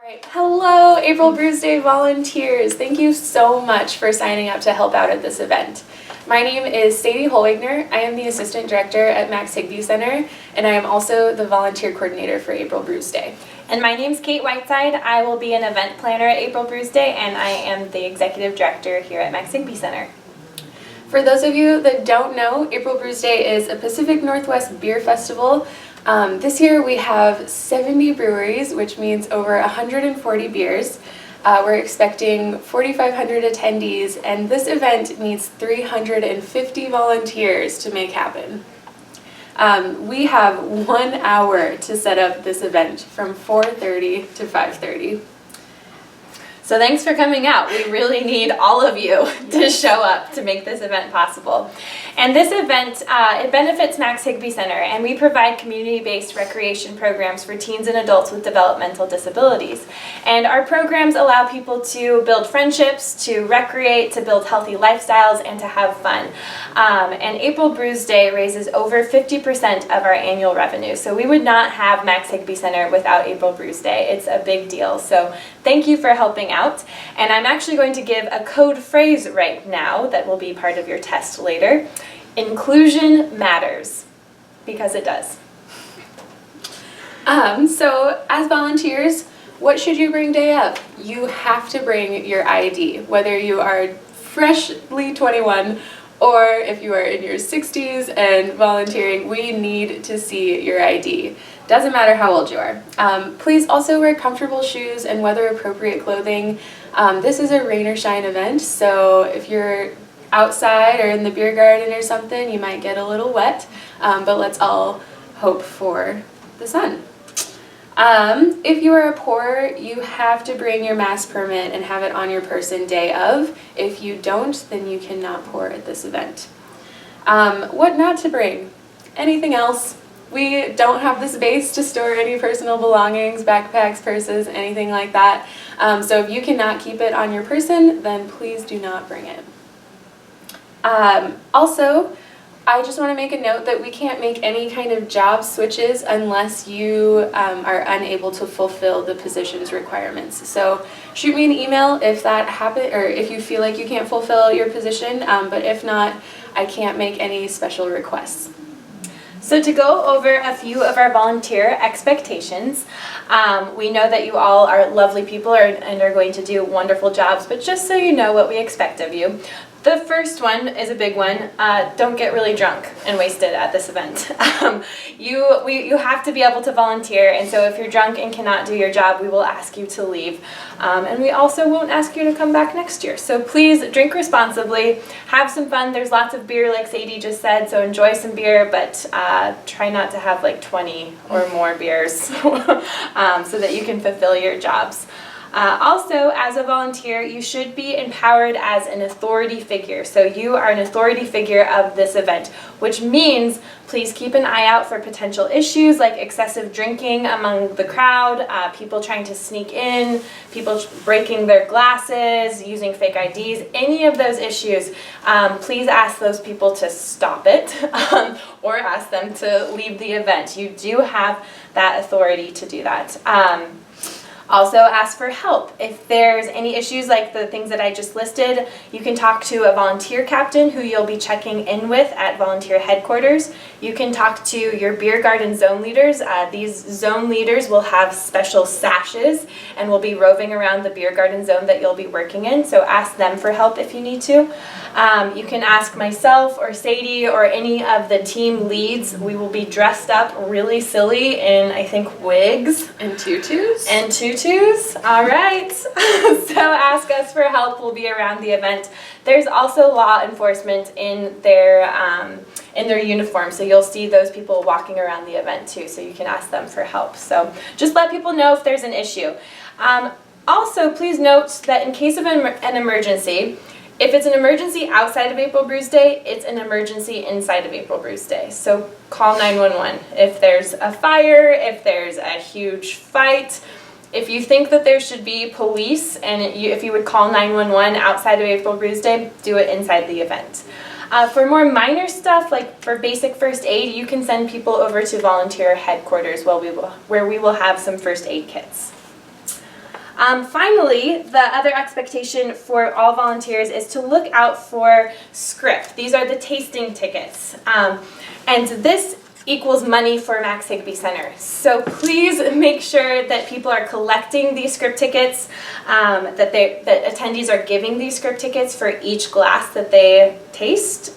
Alright, hello April Bruise Day volunteers! Thank you so much for signing up to help out at this event. My name is Sadie Holwigner. I am the Assistant Director at Max Higbee Center, and I am also the Volunteer Coordinator for April Bruise Day. And my name's Kate Whiteside. I will be an event planner at April Bruise Day, and I am the Executive Director here at Max Higbee Center. For those of you that don't know, April Bruise Day is a Pacific Northwest beer festival. This year we have 70 breweries, which means over 140 beers. We're expecting 4,500 attendees, and this event needs 350 volunteers to make happen. We have 1 hour to set up this event from 4:30 to 5:30. So thanks for coming out. We really need all of you to show up to make this event possible. And this event, it benefits Max Higbee Center, and we provide community-based recreation programs for teens and adults with developmental disabilities. And our programs allow people to build friendships, to recreate, to build healthy lifestyles, and to have fun. And April Bruise Day raises over 50% of our annual revenue. So we would not have Max Higbee Center without April Bruise Day. It's a big deal. So thank you for helping out. And I'm actually going to give a code phrase right now that will be part of your test later. Inclusion matters, because it does. So as volunteers, what should you bring day of? You have to bring your ID, whether you are freshly 21 or if you are in your 60s and volunteering. We need to see your ID. Doesn't matter how old you are. Please also wear comfortable shoes and weather-appropriate clothing. This is a rain or shine event, so if you're outside or in the beer garden or something, you might get a little wet, but let's all hope for the sun. If you are a pourer, you have to bring your mass permit and have it on your person day of. If you don't, then you cannot pour at this event. What not to bring? Anything else? We don't have the space to store any personal belongings, backpacks, purses, anything like that. So if you cannot keep it on your person, then please do not bring it. Also, I just want to make a note that we can't make any kind of job switches unless you are unable to fulfill the position's requirements. So shoot me an email if that happens, or if you feel like you can't fulfill your position, but if not, I can't make any special requests. So to go over a few of our volunteer expectations, we know that you all are lovely people and are going to do wonderful jobs, but just so you know what we expect of you. The first one is a big one. Don't get really drunk and wasted at this event. You have to be able to volunteer, and so if you're drunk and cannot do your job, we will ask you to leave. And we also won't ask you to come back next year. So please drink responsibly, have some fun. There's lots of beer, like Sadie just said, so enjoy some beer, but try not to have like 20 or more beers so that you can fulfill your jobs. Also, as a volunteer, you should be empowered as an authority figure. So you are an authority figure of this event, which means please keep an eye out for potential issues like excessive drinking among the crowd, people trying to sneak in, people breaking their glasses, using fake IDs, any of those issues. Please ask those people to stop it or ask them to leave the event. You do have that authority to do that. Also ask for help. If there's any issues like the things that I just listed, you can talk to a volunteer captain who you'll be checking in with at volunteer headquarters. You can talk to your beer garden zone leaders. These zone leaders will have special sashes and will be roving around the beer garden zone that you'll be working in, so ask them for help if you need to. You can ask myself or Sadie or any of the team leads. We will be dressed up really silly in, I think, wigs. And tutus? And tutus. All right. So ask us for help. We'll be around the event. There's also law enforcement in their uniform, so you'll see those people walking around the event too, so you can ask them for help. So just let people know if there's an issue. Also, please note that in case of an emergency, if it's an emergency outside of April Bruise Day, it's an emergency inside of April Bruise Day. So call 911. If there's a fire, if there's a huge fight, if you think that there should be police, and if you would call 911 outside of April Bruise Day, do it inside the event. For more minor stuff, like for basic first aid, you can send people over to volunteer headquarters where we will have some first aid kits. Finally, the other expectation for all volunteers is to look out for script. These are the tasting tickets. And this equals money for Max Higby Center. So please make sure that people are collecting these script tickets, that attendees are giving these script tickets for each glass that they taste.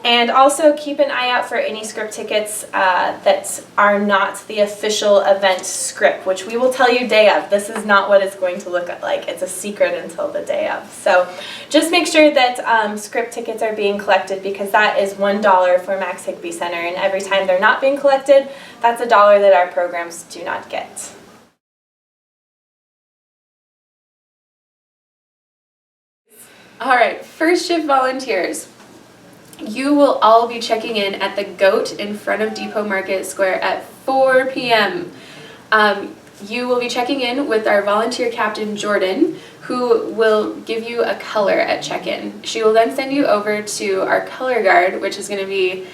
And also keep an eye out for any script tickets that are not the official event script, which we will tell you day of. This is not what it's going to look like. It's a secret until the day of. So just make sure that script tickets are being collected, because that is $1 for Max Higby Center. And every time they're not being collected, that's $1 that our programs do not get. All right, first shift volunteers. You will all be checking in at the Goat in front of Depot Market Square at 4 p.m. You will be checking in with our volunteer captain, Jordan, who will give you a color at check-in. She will then send you over to our color guard, which is going to be,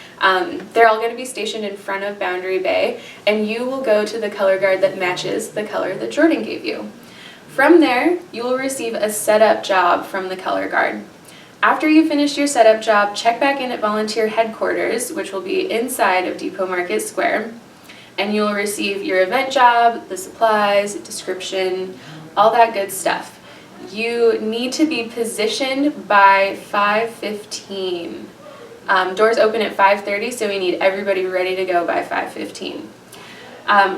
they're all going to be stationed in front of Boundary Bay, and you will go to the color guard that matches the color that Jordan gave you. From there, you will receive a setup job from the color guard. After you finish your setup job, check back in at volunteer headquarters, which will be inside of Depot Market Square, and you will receive your event job, the supplies, description, all that good stuff. You need to be positioned by 5:15. Doors open at 5:30, so we need everybody ready to go by 5:15.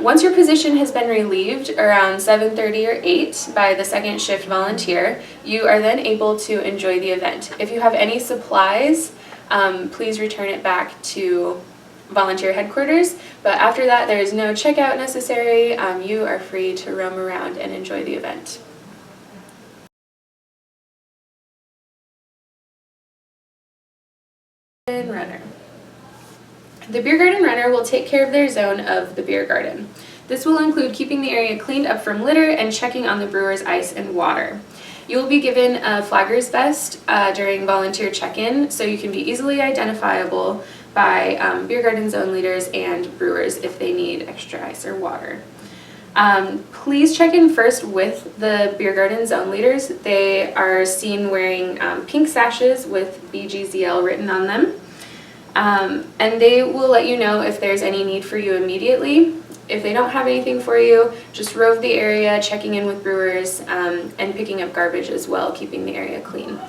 Once your position has been relieved around 7:30 or 8 by the second shift volunteer, you are then able to enjoy the event. If you have any supplies, please return it back to volunteer headquarters, but after that there is no checkout necessary. You are free to roam around and enjoy the event. Runner. The beer garden runner will take care of their zone of the beer garden. This will include keeping the area cleaned up from litter and checking on the brewer's ice and water. You will be given a flagger's vest during volunteer check-in, so you can be easily identifiable by beer garden zone leaders and brewers if they need extra ice or water. Please check in first with the beer garden zone leaders. They are seen wearing pink sashes with BGZL written on them. And they will let you know if there's any need for you immediately. If they don't have anything for you, just rove the area, checking in with brewers, and picking up garbage as well, keeping the area clean.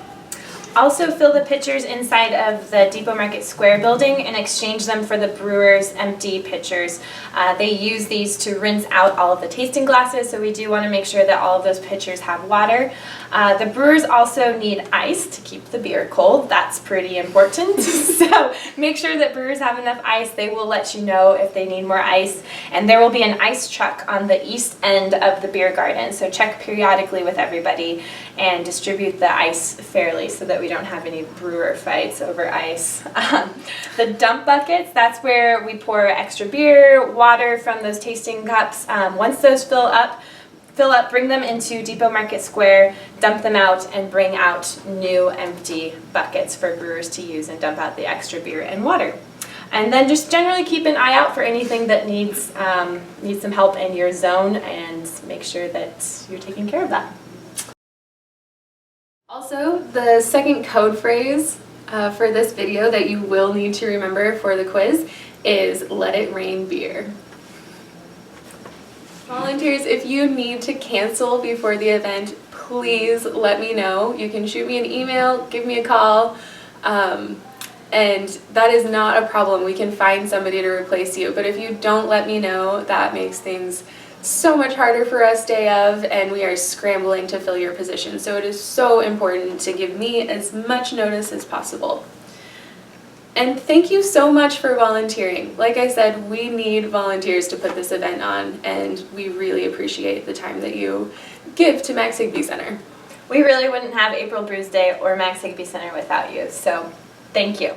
Also fill the pitchers inside of the Depot Market Square building and exchange them for the brewer's empty pitchers. They use these to rinse out all of the tasting glasses, so we do want to make sure that all of those pitchers have water. The brewers also need ice to keep the beer cold. That's pretty important. So make sure that brewers have enough ice. They will let you know if they need more ice. And there will be an ice truck on the east end of the beer garden, so check periodically with everybody and distribute the ice fairly so that we don't have any brewer fights over ice. The dump buckets, that's where we pour extra beer, water from those tasting cups. Once those fill up, bring them into Depot Market Square, dump them out, and bring out new empty buckets for brewers to use and dump out the extra beer and water. And then just generally keep an eye out for anything that needs some help in your zone, and make sure that you're taking care of that. Also, the second code phrase for this video that you will need to remember for the quiz is "Let it rain beer." Volunteers, if you need to cancel before the event, please let me know. You can shoot me an email, give me a call, and that is not a problem. We can find somebody to replace you, but if you don't let me know, that makes things so much harder for us day of, and we are scrambling to fill your position. So it is so important to give me as much notice as possible. And thank you so much for volunteering. Like I said, we need volunteers to put this event on, and we really appreciate the time that you give to Max Higby Center. We really wouldn't have April Brews Day or Max Higby Center without you, so thank you.